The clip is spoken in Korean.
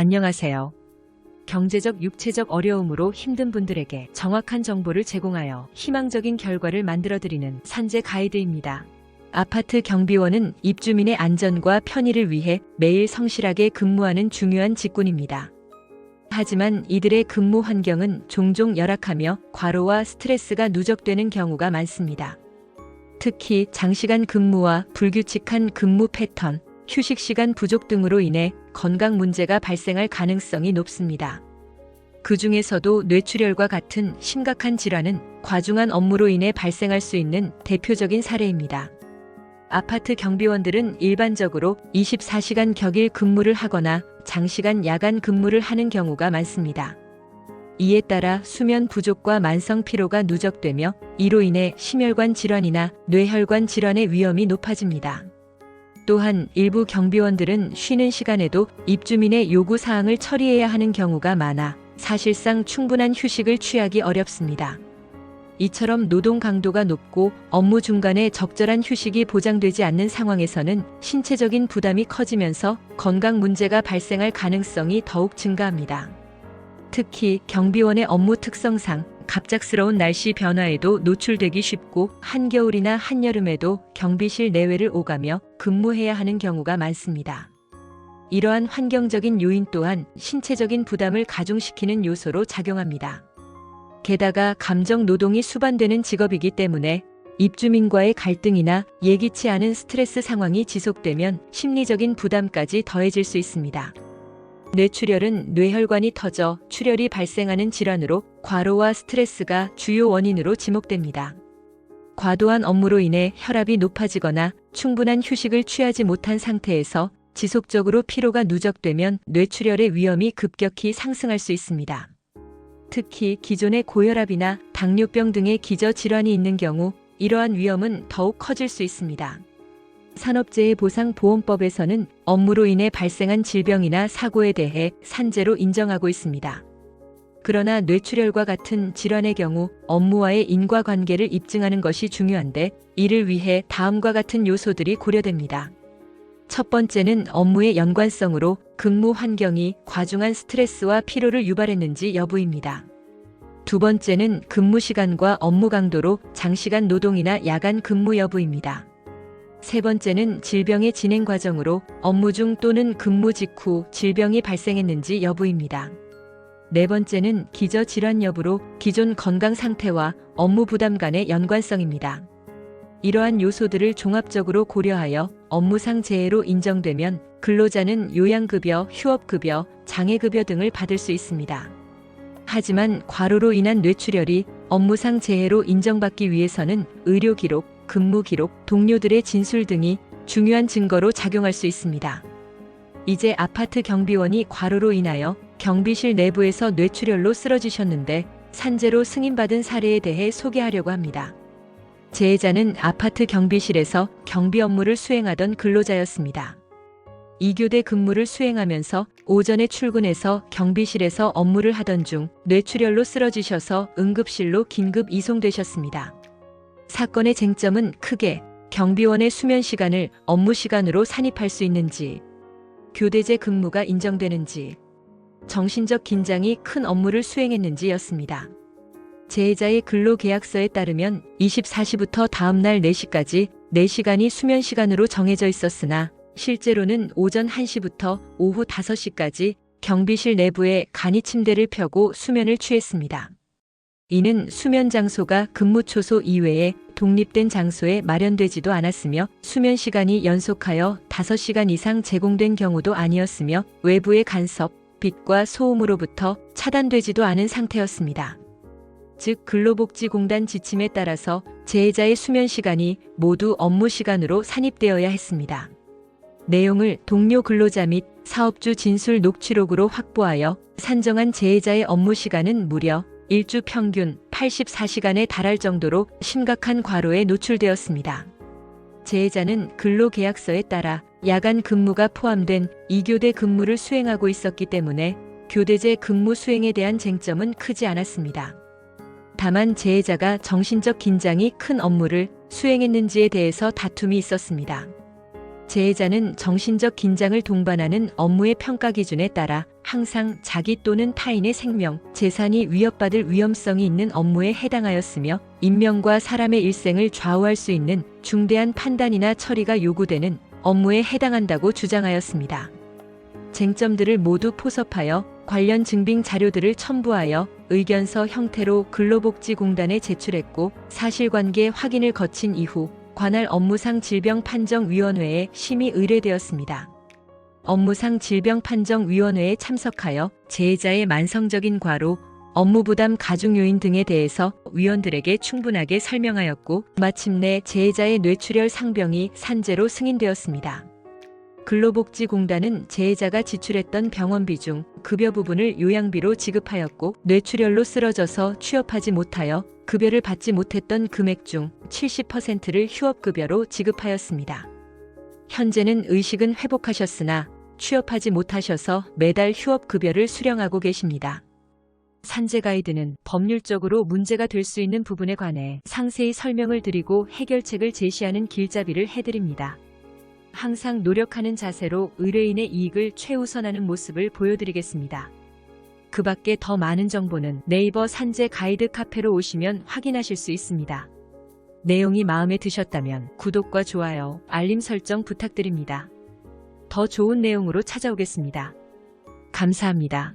안녕하세요. 경제적, 육체적 어려움으로 힘든 분들에게 정확한 정보를 제공하여 희망적인 결과를 만들어드리는 산재 가이드입니다. 아파트 경비원은 입주민의 안전과 편의를 위해 매일 성실하게 근무하는 중요한 직군입니다. 하지만 이들의 근무 환경은 종종 열악하며 과로와 스트레스가 누적되는 경우가 많습니다. 특히 장시간 근무와 불규칙한 근무 패턴, 휴식 시간 부족 등으로 인해 건강 문제가 발생할 가능성이 높습니다. 그 중에서도 뇌출혈과 같은 심각한 질환은 과중한 업무로 인해 발생할 수 있는 대표적인 사례입니다. 아파트 경비원들은 일반적으로 24시간 격일 근무를 하거나 장시간 야간 근무를 하는 경우가 많습니다. 이에 따라 수면 부족과 만성 피로가 누적되며 이로 인해 심혈관 질환이나 뇌혈관 질환의 위험이 높아집니다. 또한 일부 경비원들은 쉬는 시간에도 입주민의 요구 사항을 처리해야 하는 경우가 많아 사실상 충분한 휴식을 취하기 어렵습니다. 이처럼 노동 강도가 높고 업무 중간에 적절한 휴식이 보장되지 않는 상황에서는 신체적인 부담이 커지면서 건강 문제가 발생할 가능성이 더욱 증가합니다. 특히 경비원의 업무 특성상 갑작스러운 날씨 변화에도 노출되기 쉽고 한겨울이나 한여름에도 경비실 내외를 오가며 근무해야 하는 경우가 많습니다. 이러한 환경적인 요인 또한 신체적인 부담을 가중시키는 요소로 작용합니다. 게다가 감정 노동이 수반되는 직업이기 때문에 입주민과의 갈등이나 예기치 않은 스트레스 상황이 지속되면 심리적인 부담까지 더해질 수 있습니다. 뇌출혈은 뇌혈관이 터져 출혈이 발생하는 질환으로 과로와 스트레스가 주요 원인으로 지목됩니다. 과도한 업무로 인해 혈압이 높아지거나 충분한 휴식을 취하지 못한 상태에서 지속적으로 피로가 누적되면 뇌출혈의 위험이 급격히 상승할 수 있습니다. 특히 기존의 고혈압이나 당뇨병 등의 기저질환이 있는 경우 이러한 위험은 더욱 커질 수 있습니다. 산업재해보상보험법에서는 업무로 인해 발생한 질병이나 사고에 대해 산재로 인정하고 있습니다. 그러나 뇌출혈과 같은 질환의 경우 업무와의 인과관계를 입증하는 것이 중요한데 이를 위해 다음과 같은 요소들이 고려됩니다. 첫 번째는 업무의 연관성으로 근무 환경이 과중한 스트레스와 피로를 유발했는지 여부입니다. 두 번째는 근무 시간과 업무 강도로 장시간 노동이나 야간 근무 여부입니다. 세 번째는 질병의 진행 과정으로 업무 중 또는 근무 직후 질병이 발생했는지 여부입니다. 네 번째는 기저질환 여부로 기존 건강 상태와 업무 부담 간의 연관성입니다. 이러한 요소들을 종합적으로 고려하여 업무상 재해로 인정되면 근로자는 요양급여, 휴업급여, 장애급여 등을 받을 수 있습니다. 하지만 과로로 인한 뇌출혈이 업무상 재해로 인정받기 위해서는 의료기록, 근무기록, 동료들의 진술 등이 중요한 증거로 작용할 수 있습니다. 이제 아파트 경비원이 과로로 인하여 경비실 내부에서 뇌출혈로 쓰러지셨는데 산재로 승인받은 사례에 대해 소개하려고 합니다. 재해자는 아파트 경비실에서 경비 업무를 수행하던 근로자였습니다. 2교대 근무를 수행하면서 오전에 출근해서 경비실에서 업무를 하던 중 뇌출혈로 쓰러지셔서 응급실로 긴급 이송되셨습니다. 사건의 쟁점은 크게 경비원의 수면 시간을 업무 시간으로 산입할 수 있는지, 교대제 근무가 인정되는지, 정신적 긴장이 큰 업무를 수행했는지였습니다. 재해자의 근로계약서에 따르면 24시부터 다음날 4시까지 4시간이 수면 시간으로 정해져 있었으나 실제로는 오전 1시부터 오후 5시까지 경비실 내부에 간이 침대를 펴고 수면을 취했습니다. 이는 수면 장소가 근무 초소 이외에 독립된 장소에 마련되지도 않았으며 수면 시간이 연속하여 5시간 이상 제공된 경우도 아니었으며 외부의 간섭, 빛과 소음으로부터 차단되지도 않은 상태였습니다. 즉 근로복지공단 지침에 따라서 재해자의 수면 시간이 모두 업무 시간으로 산입되어야 했습니다. 내용을 동료 근로자 및 사업주 진술 녹취록으로 확보하여 산정한 재해자의 업무 시간은 무려 일주 평균 84시간에 달할 정도로 심각한 과로에 노출되었습니다. 재해자는 근로계약서에 따라 야간 근무가 포함된 2교대 근무를 수행하고 있었기 때문에 교대제 근무 수행에 대한 쟁점은 크지 않았습니다. 다만 재해자가 정신적 긴장이 큰 업무를 수행했는지에 대해서 다툼이 있었습니다. 재해자는 정신적 긴장을 동반하는 업무의 평가 기준에 따라 항상 자기 또는 타인의 생명, 재산이 위협받을 위험성이 있는 업무에 해당하였으며 인명과 사람의 일생을 좌우할 수 있는 중대한 판단이나 처리가 요구되는 업무에 해당한다고 주장하였습니다. 쟁점들을 모두 포섭하여 관련 증빙 자료들을 첨부하여 의견서 형태로 근로복지공단에 제출했고 사실관계 확인을 거친 이후 관할 업무상 질병판정위원회에 심의 의뢰되었습니다. 업무상 질병판정위원회에 참석하여 재해자의 만성적인 과로, 업무부담 가중 요인 등에 대해서 위원들에게 충분하게 설명하였고 마침내 재해자의 뇌출혈 상병이 산재로 승인되었습니다. 근로복지공단은 재해자가 지출했던 병원비 중 급여 부분을 요양비로 지급하였고 뇌출혈로 쓰러져서 취업하지 못하여 급여를 받지 못했던 금액 중 70%를 휴업급여로 지급하였습니다. 현재는 의식은 회복하셨으나 취업하지 못하셔서 매달 휴업급여를 수령하고 계십니다. 산재 가이드는 법률적으로 문제가 될 수 있는 부분에 관해 상세히 설명을 드리고 해결책을 제시하는 길잡이를 해드립니다. 항상 노력하는 자세로 의뢰인의 이익을 최우선하는 모습을 보여드리겠습니다. 그 밖에 더 많은 정보는 네이버 산재 가이드 카페로 오시면 확인하실 수 있습니다. 내용이 마음에 드셨다면 구독과 좋아요, 알림 설정 부탁드립니다. 더 좋은 내용으로 찾아오겠습니다. 감사합니다.